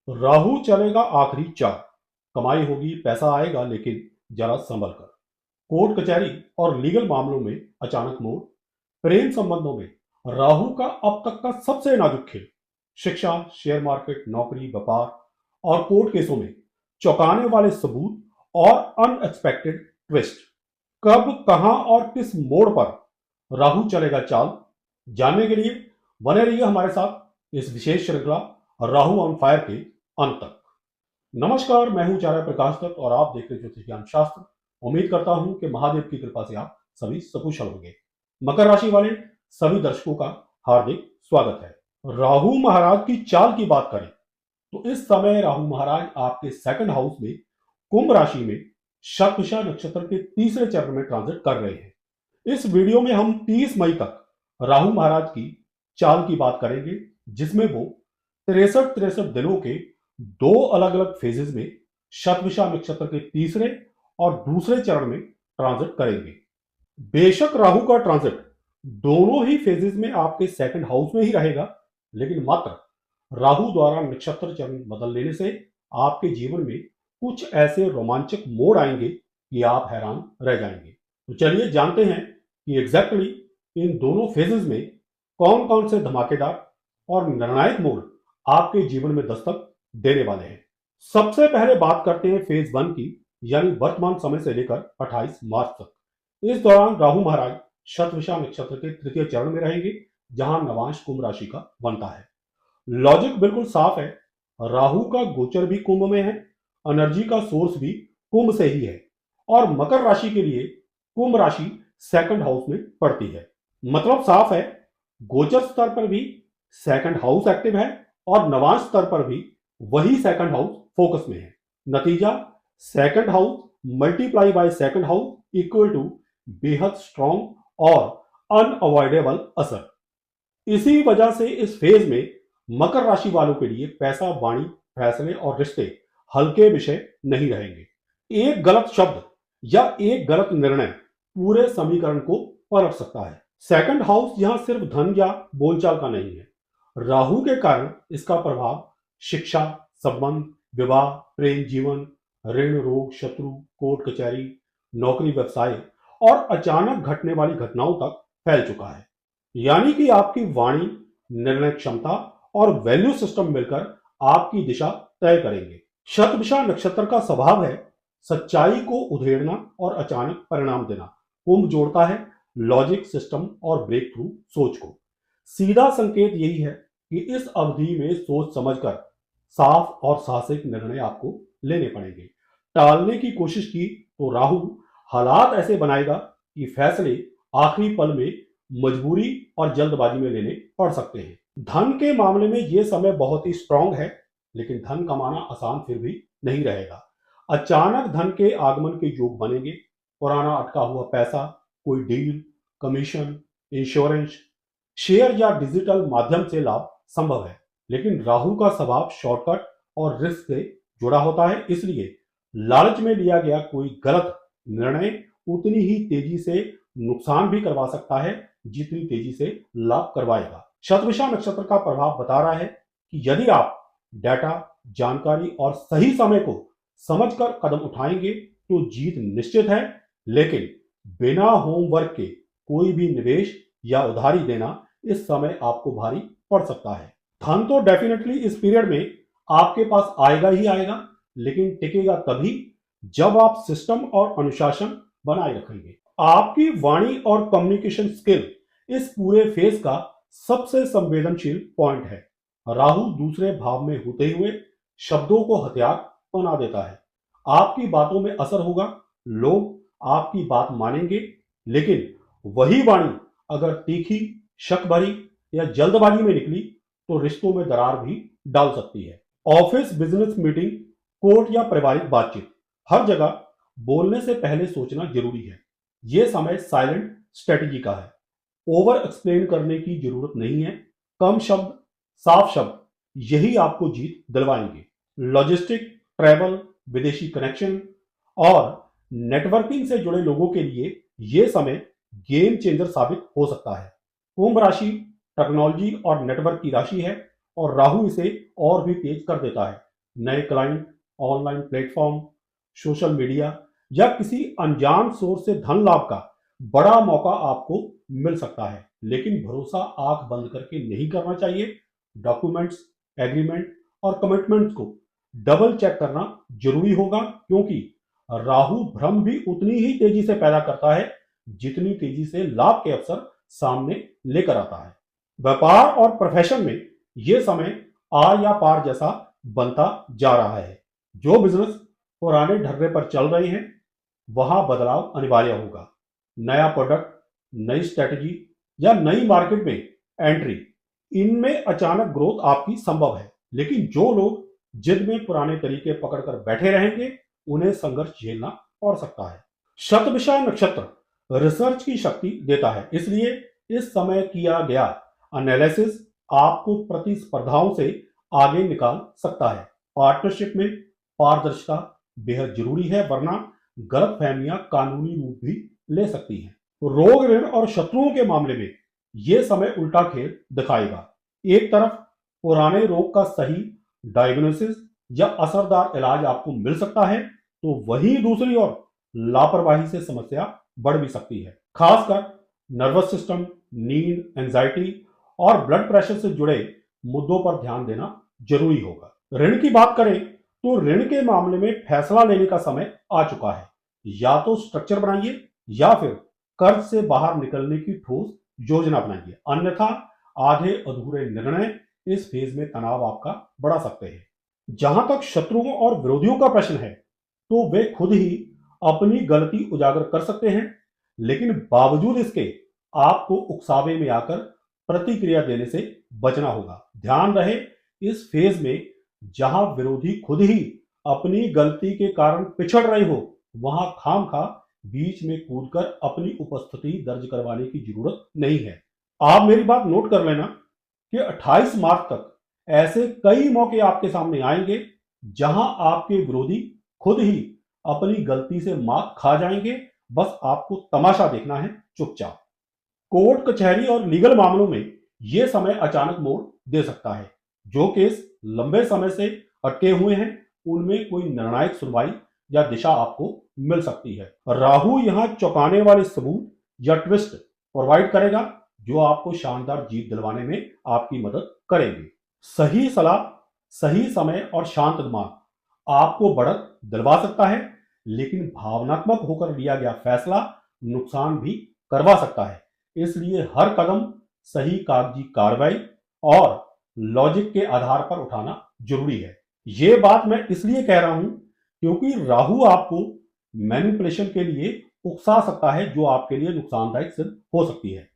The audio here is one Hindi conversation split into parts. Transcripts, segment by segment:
राहु चलेगा आखिरी चाल। कमाई होगी, पैसा आएगा, लेकिन जरा संभल कर। कोर्ट कचहरी और लीगल मामलों में अचानक मोड़। प्रेम संबंधों में राहु का अब तक का सबसे नाजुक खेल। शिक्षा, शेयर मार्केट, नौकरी, व्यापार और कोर्ट केसों में चौंकाने वाले सबूत और अनएक्सपेक्टेड ट्विस्ट। कब, कहां और किस मोड़ पर राहु चलेगा चाल, जानने के लिए बने रहिए हमारे साथ इस विशेष श्रृंखला राहु ऑन फायर के अंत तक। नमस्कार, मैं हूं आचार्य प्रकाश दत्त और आप देख रहे हैं ज्योतिष ज्ञान शास्त्र। उम्मीद करता हूं कि महादेव की कृपा से आप सभी सकुशल होंगे। मकर राशि वाले सभी दर्शकों का हार्दिक स्वागत है। राहु महाराज की चाल की बात करें तो इस समय राहु महाराज आपके सेकंड हाउस में कुंभ राशि में शतभिषा नक्षत्र के तीसरे चरण में ट्रांजिट कर रहे हैं। इस वीडियो में हम 30 मई तक राहु महाराज की चाल की बात करेंगे, जिसमें वो 63 दिनों के दो अलग अलग फेजेस में शतभिषा नक्षत्र के तीसरे और दूसरे चरण में ट्रांजिट करेंगे। बेशक राहु का ट्रांजिट दोनों ही फेजेस में आपके सेकंड हाउस में ही रहेगा, लेकिन मात्र राहु द्वारा नक्षत्र चरण बदल लेने से आपके जीवन में कुछ ऐसे रोमांचक मोड़ आएंगे कि आप हैरान रह जाएंगे। तो चलिए जानते हैं कि एग्जैक्टली इन दोनों फेजेस में कौन कौन से धमाकेदार और निर्णायक मोड़ आपके जीवन में दस्तक देने वाले हैं। सबसे पहले बात करते हैं फेज 1 की, यानी वर्तमान समय से लेकर 28 मार्च तक। इस दौरान राहु महाराज शतभिषा नक्षत्र के तृतीय चरण में रहेंगे, जहां नवांश कुंभ राशि का बनता है। लॉजिक बिल्कुल साफ है, राहु का गोचर भी कुंभ में है, एनर्जी का सोर्स भी कुंभ से ही है और मकर राशि के लिए कुंभ राशि सेकंड हाउस में पड़ती है। मतलब साफ है, गोचर स्तर पर भी सेकंड हाउस एक्टिव है और नवांश स्तर पर भी वही सेकंड हाउस फोकस में है। नतीजा, second house multiply by second house equal to बेहद स्ट्रॉन्ग और अनअवॉइडेबल असर। इसी वजह से इस फेज में मकर राशि वालों के लिए पैसा, वाणी, फैसले और रिश्ते हल्के विषय नहीं रहेंगे। एक गलत शब्द या एक गलत निर्णय पूरे समीकरण को पलट सकता है। सेकंड हाउस यहां सिर्फ धन या बोलचाल का नहीं है। राहु के कारण इसका प्रभाव शिक्षा, संबंध, विवाह, प्रेम जीवन, ऋण, रोग, शत्रु, कोर्ट कचहरी, नौकरी, व्यवसाय और अचानक घटने वाली घटनाओं तक फैल चुका है। यानी कि आपकी वाणी, निर्णय क्षमता और वैल्यू सिस्टम मिलकर आपकी दिशा तय करेंगे। शतभिषा नक्षत्र का स्वभाव है सच्चाई को उधेड़ना और अचानक परिणाम देना। कुंभ जोड़ता है लॉजिक, सिस्टम और ब्रेक थ्रू सोच को। सीधा संकेत यही है कि इस अवधि में सोच समझकर साफ और साहसिक निर्णय आपको लेने पड़ेंगे। टालने की कोशिश की तो राहु हालात ऐसे बनाएगा कि फैसले आखिरी पल में मजबूरी और जल्दबाजी में लेने पड़ सकते हैं। धन के मामले में यह समय बहुत ही स्ट्रांग है, लेकिन धन कमाना आसान फिर भी नहीं रहेगा। अचानक धन के आगमन के योग बनेंगे। पुराना अटका हुआ पैसा, कोई डील, कमीशन, इंश्योरेंस, शेयर या डिजिटल माध्यम से लाभ संभव है। लेकिन राहु का स्वभाव शॉर्टकट और रिस्क से जुड़ा होता है, इसलिए लालच में लिया गया कोई गलत निर्णय उतनी ही तेजी से नुकसान भी करवा सकता है जितनी तेजी से लाभ करवाएगा। शतभिषा नक्षत्र का प्रभाव बता रहा है कि यदि आप डाटा, जानकारी और सही समय को समझकर कदम उठाएंगे तो जीत निश्चित है। लेकिन बिना होमवर्क के कोई भी निवेश या उधारी देना इस समय आपको भारी पड़ सकता है। धन तो डेफिनेटली इस पीरियड में आपके पास आएगा ही आएगा, लेकिन टिकेगा तभी जब आप सिस्टम और अनुशासन बनाए रखेंगे। आपकी वाणी और कम्युनिकेशन स्किल इस पूरे फेज का सबसे संवेदनशील पॉइंट है। राहु दूसरे भाव में होते हुए शब्दों को हथियार बना देता है। आपकी बातों में असर होगा, लोग आपकी बात मानेंगे, लेकिन वही वाणी अगर तीखी, शक भरी या जल्दबाजी में निकली तो रिश्तों में दरार भी डाल सकती है। ऑफिस, बिजनेस मीटिंग, कोर्ट या पारिवारिक बातचीत, हर जगह बोलने से पहले सोचना जरूरी है। यह समय साइलेंट स्ट्रेटेजी का है। ओवर एक्सप्लेन करने की जरूरत नहीं है। कम शब्द, साफ शब्द, यही आपको जीत दिलवाएंगे। लॉजिस्टिक, ट्रैवल, विदेशी कनेक्शन और नेटवर्किंग से जुड़े लोगों के लिए यह समय गेम चेंजर साबित हो सकता है। कुंभ राशि टेक्नोलॉजी और नेटवर्क की राशि है और राहु इसे और भी तेज कर देता है। नए client, online platform, social media या किसी अनजान सोर्स से धन लाभ का बड़ा मौका आपको मिल सकता है, लेकिन भरोसा आंख बंद करके नहीं करना चाहिए। डॉक्यूमेंट्स, एग्रीमेंट और कमिटमेंट्स को डबल चेक करना जरूरी होगा, क्योंकि राहु भ्रम भी उतनी ही तेजी से पैदा करता है जितनी तेजी से लाभ के अवसर सामने लेकर आता है। व्यापार और प्रोफेशन में यह समय आर या पार जैसा बनता जा रहा है। जो बिजनेस पुराने ढर्रे पर चल रहे हैं, वहां बदलाव अनिवार्य होगा। नया प्रोडक्ट, नई स्ट्रेटजी या नई मार्केट में एंट्री, इनमें अचानक ग्रोथ आपकी संभव है, लेकिन जो लोग जिद में पुराने तरीके पकड़कर बैठे रहेंगे, उन्हें संघर्ष झेलना पड़ सकता है। शतभिषा नक्षत्र रिसर्च की शक्ति देता है, इसलिए इस समय किया गया एनालिसिस आपको प्रतिस्पर्धाओं से आगे निकाल सकता है। पार्टनरशिप में पारदर्शिता बेहद जरूरी है, वरना गलतफहमियां कानूनी रूप भी ले सकती हैं। रोग, ऋण और शत्रुओं के मामले में यह समय उल्टा खेल दिखाएगा। एक तरफ पुराने रोग का सही डायग्नोसिस या असरदार इलाज आपको मिल सकता है, तो वहीं दूसरी ओर लापरवाही से समस्या बढ़ भी सकती है। खासकर नर्वस सिस्टम, नींद, एंजाइटी और ब्लड प्रेशर से जुड़े मुद्दों पर ध्यान देना जरूरी होगा। ऋण की बात करें तो ऋण के मामले में फैसला लेने का समय आ चुका है। या तो स्ट्रक्चर बनाइए या फिर कर्ज से बाहर निकलने की ठोस योजना बनाइए, अन्यथा आधे अधूरे निर्णय इस फेज में तनाव आपका बढ़ा सकते हैं। जहां तक शत्रुओं और विरोधियों का प्रश्न है, तो वे खुद ही अपनी गलती उजागर कर सकते हैं, लेकिन बावजूद इसके आपको उकसावे में आकर प्रतिक्रिया देने से बचना होगा। ध्यान रहे, इस फेज में जहां विरोधी खुद ही अपनी गलती के कारण पिछड़ रहे हो, वहां खामखा बीच में कूदकर अपनी उपस्थिति दर्ज करवाने की जरूरत नहीं है। आप मेरी बात नोट कर लेना कि 28 मार्च तक ऐसे कई मौके आपके सामने आएंगे जहां आपके विरोधी खुद ही अपनी गलती से मात खा जाएंगे। बस आपको तमाशा देखना है चुपचाप। कोर्ट कचहरी और लीगल मामलों में यह समय अचानक मोड़ दे सकता है। जो केस लंबे समय से अटके हुए हैं, उनमें कोई निर्णायक सुनवाई या दिशा आपको मिल सकती है। राहु यहां चौंकाने वाले सबूत या ट्विस्ट प्रोवाइड करेगा, जो आपको शानदार जीत दिलवाने में आपकी मदद करेंगे। सही सलाह, सही समय और शांत दिमाग आपको बढ़त दिलवा सकता है, लेकिन भावनात्मक होकर लिया गया फैसला नुकसान भी करवा सकता है। इसलिए हर कदम सही कागजी कार्रवाई और लॉजिक के आधार पर उठाना जरूरी है। यह बात मैं इसलिए कह रहा हूं क्योंकि राहु आपको मैनिपुलेशन के लिए उकसा सकता है, जो आपके लिए नुकसानदायक सिद्ध हो सकती है।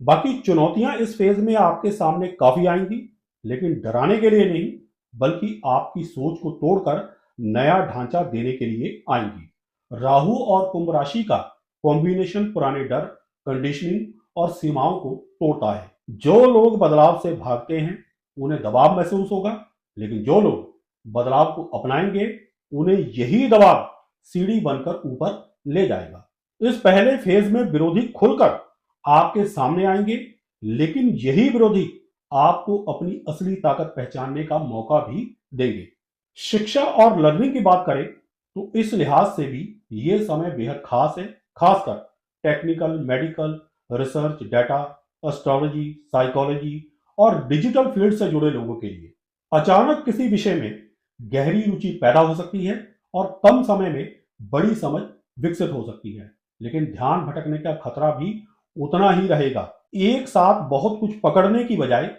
बाकी चुनौतियां इस फेज में आपके सामने काफी आएंगी, लेकिन डराने के लिए नहीं, बल्कि आपकी सोच को तोड़कर नया ढांचा देने के लिए आएंगी। राहु और कुंभ राशि का कॉम्बिनेशन पुराने डर, कंडीशनिंग और सीमाओं को तोड़ता है। जो लोग बदलाव से भागते हैं, उन्हें दबाव महसूस होगा, लेकिन जो लोग बदलाव को अपनाएंगे, उन्हें यही दबाव सीढ़ी बनकर ऊपर ले जाएगा। इस पहले फेज में विरोधी खुलकर आपके सामने आएंगे, लेकिन यही विरोधी आपको अपनी असली ताकत पहचानने का मौका भी देंगे। शिक्षा और लर्निंग की बात करें तो इस लिहाज से भी यह समय बेहद खास है, खासकर technical, medical, research, data, astrology, psychology और डिजिटल फील्ड से जुड़े लोगों के लिए। अचानक किसी विषय में गहरी रुचि पैदा हो सकती है और कम समय में बड़ी समझ विकसित हो सकती है, लेकिन ध्यान भटकने का खतरा भी उतना ही रहेगा। एक साथ बहुत कुछ पकड़ने की बजाय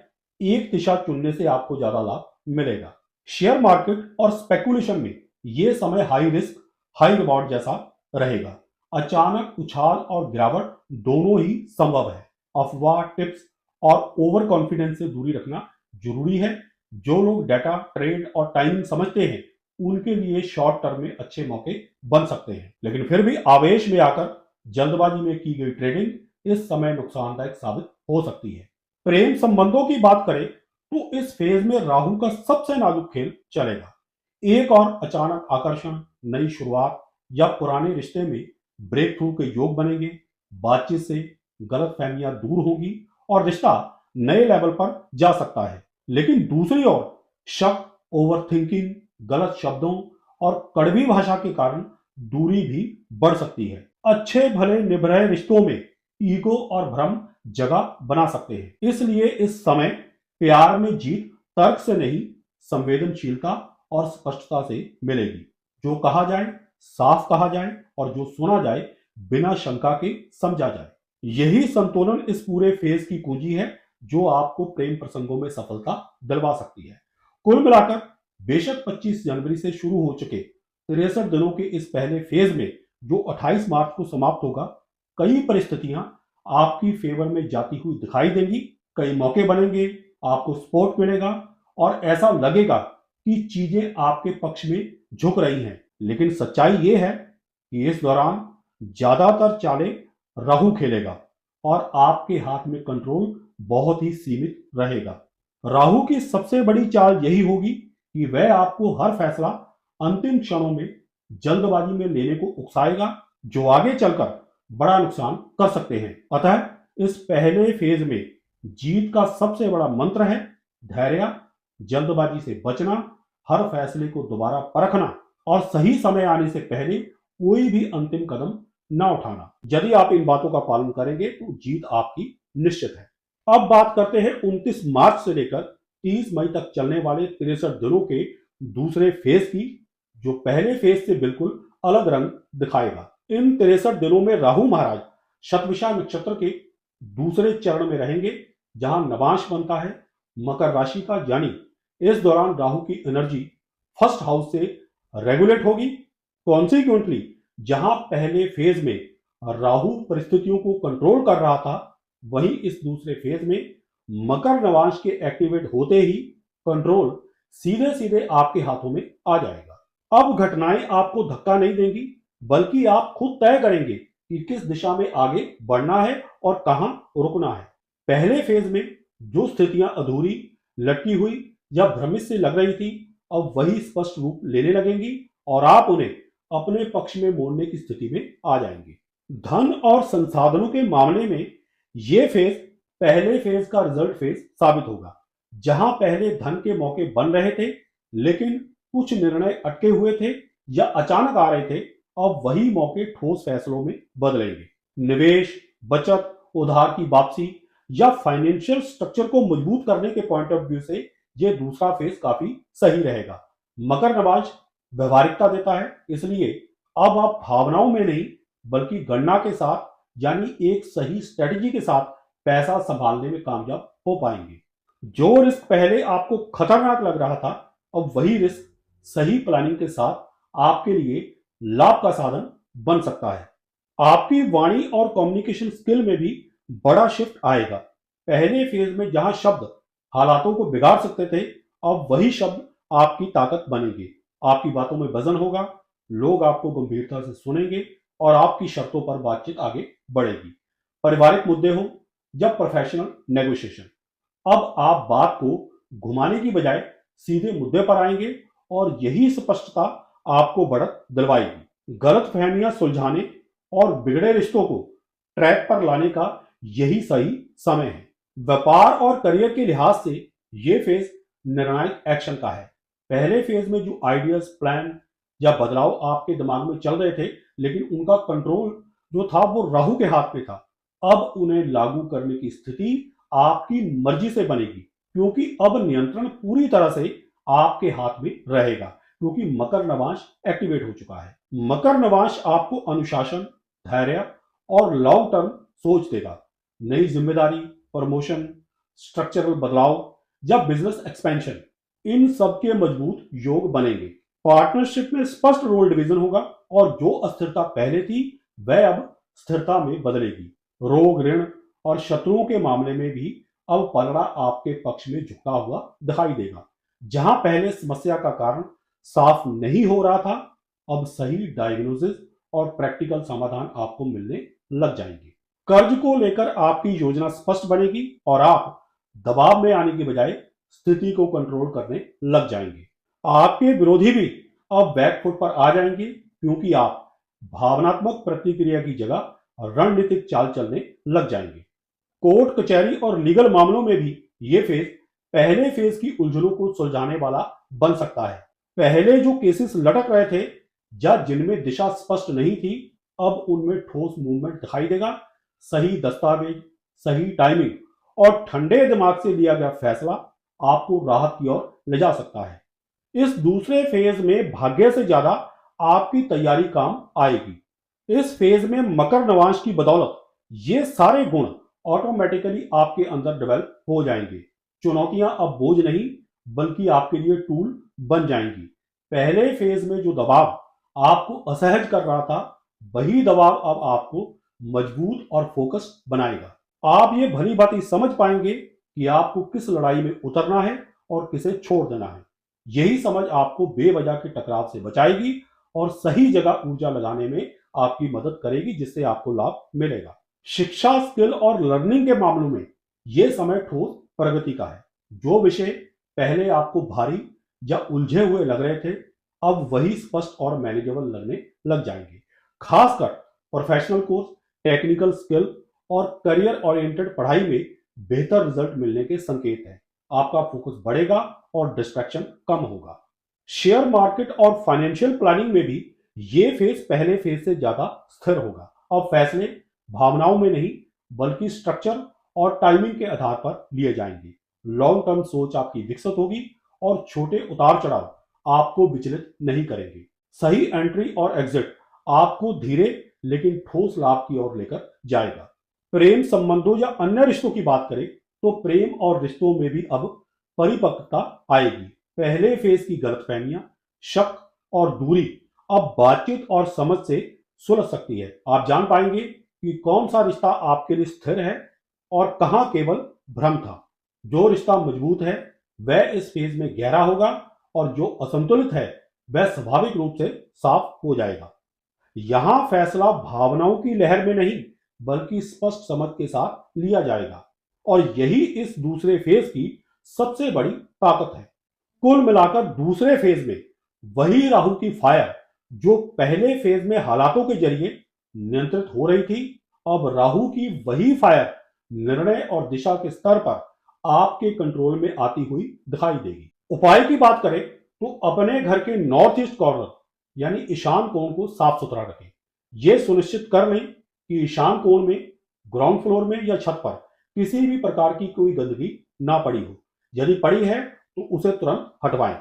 एक दिशा चुनने से आपको ज्यादा लाभ मिलेगा। शेयर मार्केट और स्पेकुलेशन में यह समय हाई रिस्क हाई रिवॉर्ड जैसा रहेगा। अचानक उछाल और गिरावट दोनों ही संभव है। अफवाह, टिप्स और ओवर कॉन्फिडेंस से दूरी रखना जरूरी है। जो लोग डाटा, ट्रेड और टाइमिंग समझते हैं, उनके लिए शॉर्ट टर्म में अच्छे मौके बन सकते हैं, लेकिन फिर भी आवेश में आकर जल्दबाजी में की गई ट्रेडिंग इस समय नुकसानदायक साबित हो सकती है। प्रेम संबंधों की बात करें तो इस फेज में राहु का सबसे नाजुक खेल चलेगा। एक और अचानक आकर्षण, नई शुरुआत या पुराने रिश्ते में ब्रेक थ्रू के योग बनेंगे। बातचीत से गलतफहमियां दूर होंगी और रिश्ता नए लेवल पर जा सकता है। लेकिन दूसरी ओर शक, ओवर थिंकिंग गलत शब्दों और कड़वी भाषा के कारण दूरी भी बढ़ सकती है। अच्छे भले निभरए रिश्तों में ईगो और भ्रम जगह बना सकते हैं। इसलिए इस समय प्यार में जीत तर्क से नहीं, संवेदनशीलता और स्पष्टता से मिलेगी। जो कहा जाए साफ कहा जाए और जो सुना जाए बिना शंका के समझा जाए। यही संतुलन इस पूरे फेज की कुंजी है जो आपको प्रेम प्रसंगों में सफलता दिलवा सकती है। कुल मिलाकर बेशक 25 जनवरी से शुरू हो चुके 63 दिनों के इस पहले फेज में जो 28 मार्च को समाप्त होगा, कई परिस्थितियां आपकी फेवर में जाती हुई दिखाई देंगी, कई मौके बनेंगे, आपको सपोर्ट मिलेगा और ऐसा लगेगा कि चीजें आपके पक्ष में झुक रही हैं। लेकिन सच्चाई यह है कि इस दौरान ज्यादातर चालें राहु खेलेगा और आपके हाथ में कंट्रोल बहुत ही सीमित रहेगा। राहु की सबसे बड़ी चाल यही होगी कि वह आपको हर फैसला अंतिम क्षणों में जल्दबाजी में लेने को उकसाएगा, जो आगे चलकर बड़ा नुकसान कर सकते हैं। अतः इस पहले फेज में जीत का सबसे बड़ा मंत्र है धैर्य, जल्दबाजी से बचना, हर फैसले को दोबारा परखना और सही समय आने से पहले कोई भी अंतिम कदम न उठाना। यदि आप इन बातों का पालन करेंगे तो जीत आपकी निश्चित है। अब बात करते हैं 29 मार्च से लेकर 30 मई तक चलने वाले 63 दिनों के दूसरे फेज की, जो पहले फेज से बिल्कुल अलग रंग दिखाएगा। इन 63 दिनों में राहु महाराज शतभिषा नक्षत्र के दूसरे चरण में रहेंगे, जहां नवांश बनता है मकर राशि का, यानी इस दौरान राहु की एनर्जी फर्स्ट हाउस से रेगुलेट होगी। कॉन्सिक्वेंटली जहां पहले फेज में राहु परिस्थितियों को कंट्रोल कर रहा था, वहीं इस दूसरे फेज में मकर नवांश के एक्टिवेट होते ही कंट्रोल सीधे सीधे आपके हाथों में आ जाएगा। अब घटनाएं आपको धक्का नहीं देंगी, बल्कि आप खुद तय करेंगे कि किस दिशा में आगे बढ़ना है और कहां रुकना है। पहले फेज में जो स्थितियां अधूरी, लटकी हुई या भ्रमित से लग रही थी, अब वही स्पष्ट रूप लेने लगेंगी और आप उन्हें अपने पक्ष में मोड़ने की स्थिति में आ जाएंगे। धन और संसाधनों के मामले में यह फेज पहले फेज का रिजल्ट फेज साबित होगा। जहां पहले धन के मौके बन रहे थे लेकिन कुछ निर्णय अटके हुए थे या अचानक आ रहे थे, अब वही मौके ठोस फैसलों में बदलेंगे। निवेश, बचत, उधार की वापसी या फाइनेंशियल स्ट्रक्चर को मजबूत करने के पॉइंट ऑफ व्यू से यह दूसरा फेज काफी सही रहेगा। मकर नवांश व्यवहारिकता देता है, इसलिए अब आप भावनाओं में नहीं बल्कि गणना के साथ, यानी एक सही स्ट्रेटेजी के साथ पैसा संभालने में कामयाब हो पाएंगे। जो रिस्क पहले आपको खतरनाक लग रहा था, अब वही रिस्क सही प्लानिंग के साथ आपके लिए लाभ का साधन बन सकता है। आपकी वाणी और कम्युनिकेशन स्किल में भी बड़ा शिफ्ट आएगा। पहले फेज में जहां शब्द हालातों को बिगाड़ सकते थे, अब वही शब्द आपकी ताकत बनेंगे। आपकी बातों में वजन होगा, लोग आपको गंभीरता से सुनेंगे और आपकी शर्तों पर बातचीत आगे बढ़ेगी। पारिवारिक मुद्दे हो या प्रोफेशनल नेगोशिएशन, अब आप बात को घुमाने की बजाय सीधे मुद्दे पर आएंगे और यही स्पष्टता आपको बढ़त दिलवाएगी। गलतफहमियां सुलझाने और बिगड़े रिश्तों को ट्रैक पर लाने का यही सही समय है। व्यापार और करियर के लिहाज से यह फेज निर्णायक एक्शन का है। पहले फेज में जो आइडियाज, प्लान या बदलाव आपके दिमाग में चल रहे थे, लेकिन उनका कंट्रोल जो था वो राहु के हाथ में था, अब उन्हें लागू करने की स्थिति आपकी मर्जी से बनेगी, क्योंकि अब नियंत्रण पूरी तरह से आपके हाथ में रहेगा, क्योंकि मकर नवांश एक्टिवेट हो चुका है। मकर नवांश आपको अनुशासन, धैर्य और लॉन्ग टर्म सोच देगा। नई जिम्मेदारी, प्रमोशन, स्ट्रक्चरल बदलाव या बिजनेस एक्सपेंशन, इन सब के मजबूत योग बनेंगे। पार्टनरशिप में स्पष्ट रोल डिवीजन होगा और जो अस्थिरता पहले थी वह अब स्थिरता में बदलेगी। रोग, ऋण और शत्रुओं के मामले में भी अब पलड़ा आपके पक्ष में झुकता हुआ दिखाई देगा। जहां पहले समस्या का कारण साफ नहीं हो रहा था, अब सही डायग्नोसिस और प्रैक्टिकल समाधान आपको मिलने लग जाएंगे। कर्ज को लेकर आपकी योजना स्पष्ट बनेगी और आप दबाव में आने की बजाय स्थिति को कंट्रोल करने लग जाएंगे। आपके विरोधी भी अब बैकफुट पर आ जाएंगे, क्योंकि आप भावनात्मक प्रतिक्रिया की जगह रणनीतिक चाल चलने लग जाएंगे। कोर्ट कचहरी और लीगल मामलों में भी ये फेज पहले फेज की उलझनों को सुलझाने वाला बन सकता है। पहले जो केसेस लटक रहे थे या जिनमें दिशा स्पष्ट नहीं थी, अब उनमें ठोस मूवमेंट दिखाई देगा। सही दस्तावेज, सही टाइमिंग और ठंडे दिमाग से लिया गया फैसला आपको राहत की ओर ले जा सकता है। इस दूसरे फेज में भाग्य से ज्यादा आपकी तैयारी काम आएगी। इस फेज में मकर नवांश की बदौलत ये सारे गुण ऑटोमेटिकली आपके अंदर डेवलप हो जाएंगे। चुनौतियां अब बोझ नहीं बल्कि आपके लिए टूल बन जाएंगी। पहले फेज में जो दबाव आपको असहज कर रहा था, वही दबाव अब आपको मजबूत और फोकस्ड बनाएगा। आप ये भली भांति समझ पाएंगे कि आपको किस लड़ाई में उतरना है और किसे छोड़ देना है। यही समझ आपको बेवजह के टकराव से बचाएगी और सही जगह ऊर्जा लगाने में आपकी मदद करेगी, जिससे आपको लाभ मिलेगा। शिक्षा, स्किल और लर्निंग के मामलों में यह समय ठोस प्रगति का है। जो विषय पहले आपको भारी या उलझे हुए लग रहे थे, अब वही स्पष्ट और मैनेजेबल लगने लग जाएंगे। खासकर प्रोफेशनल कोर्स, टेक्निकल स्किल और करियर ओरिएंटेड पढ़ाई में बेहतर रिजल्ट मिलने के संकेत हैं। आपका फोकस बढ़ेगा और डिस्ट्रैक्शन कम होगा। शेयर मार्केट और फाइनेंशियल प्लानिंग में भी ये फेज पहले फेज से ज्यादा स्थिर होगा। अब फैसले भावनाओं में नहीं बल्कि स्ट्रक्चर और टाइमिंग के आधार पर लिए जाएंगे। लॉन्ग टर्म सोच आपकी विकसित होगी और छोटे उतार चढ़ाव आपको विचलित नहीं करेंगे। सही एंट्री और एग्जिट आपको धीरे लेकिन ठोस लाभ की ओर लेकर जाएगा। प्रेम संबंधों या अन्य रिश्तों की बात करें तो प्रेम और रिश्तों में भी अब परिपक्वता आएगी। पहले फेज की गलतफहमियां, शक और दूरी अब बातचीत और समझ से सुलझ सकती है। आप जान पाएंगे कि कौन सा रिश्ता आपके लिए स्थिर है और कहां केवल भ्रम था। जो रिश्ता मजबूत है वह इस फेज में गहरा होगा और जो असंतुलित है वह स्वाभाविक रूप से साफ हो जाएगा। यहां फैसला भावनाओं की लहर में नहीं बल्कि स्पष्ट समझ के साथ लिया जाएगा और यही इस दूसरे फेज की सबसे बड़ी ताकत है। कुल मिलाकर दूसरे फेज में वही राहु की फायर जो पहले फेज में हालातों के जरिए नियंत्रित हो रही थी, अब राहु की वही फायर निर्णय और दिशा के स्तर पर आपके कंट्रोल में आती हुई दिखाई देगी। उपाय की बात करें तो अपने घर के नॉर्थ ईस्ट कॉर्नर यानी ईशान कोण को साफ सुथरा रखें। यह सुनिश्चित कर लें कि ईशान कोण में, ग्राउंड फ्लोर में या छत पर किसी भी प्रकार की कोई गंदगी ना पड़ी हो। यदि पड़ी है तो उसे तुरंत हटवाएं।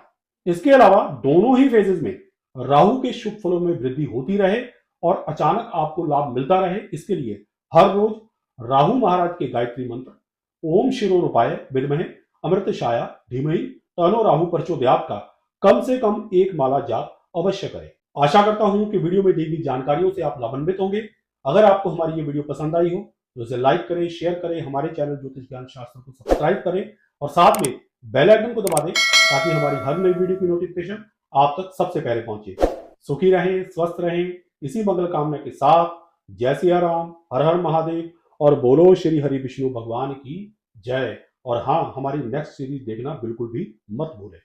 इसके अलावा दोनों ही फेजेस में राहु के शुभ फलों में वृद्धि होती रहे और अचानक आपको लाभ मिलता रहे, इसके लिए हर रोज राहु महाराज के गायत्री मंत्र ओम शिरोरूपाय विद्महे अमृतशाया धीमहि तन्नो राहु प्रचोदयात् का कम से कम एक माला जाप अवश्य करें। आशा करता हूं कि वीडियो में दी गई जानकारियों से आप लाभान्वित होंगे। अगर आपको हमारी ये वीडियो पसंद आई हो तो इसे लाइक करें, शेयर करें, हमारे चैनल ज्योतिष ज्ञान शास्त्र को सब्सक्राइब करें और साथ में बेल आइकन को दबा दें ताकि हमारी हर नई वीडियो की नोटिफिकेशन आप तक सबसे पहले पहुंचे। सुखी रहें, स्वस्थ रहें, इसी मंगल कामना के साथ जय सिया राम, हर हर महादेव और बोलो श्री हरि विष्णु भगवान की जय। और हाँ, हमारी नेक्स्ट सीरीज देखना बिल्कुल भी मत भूलें।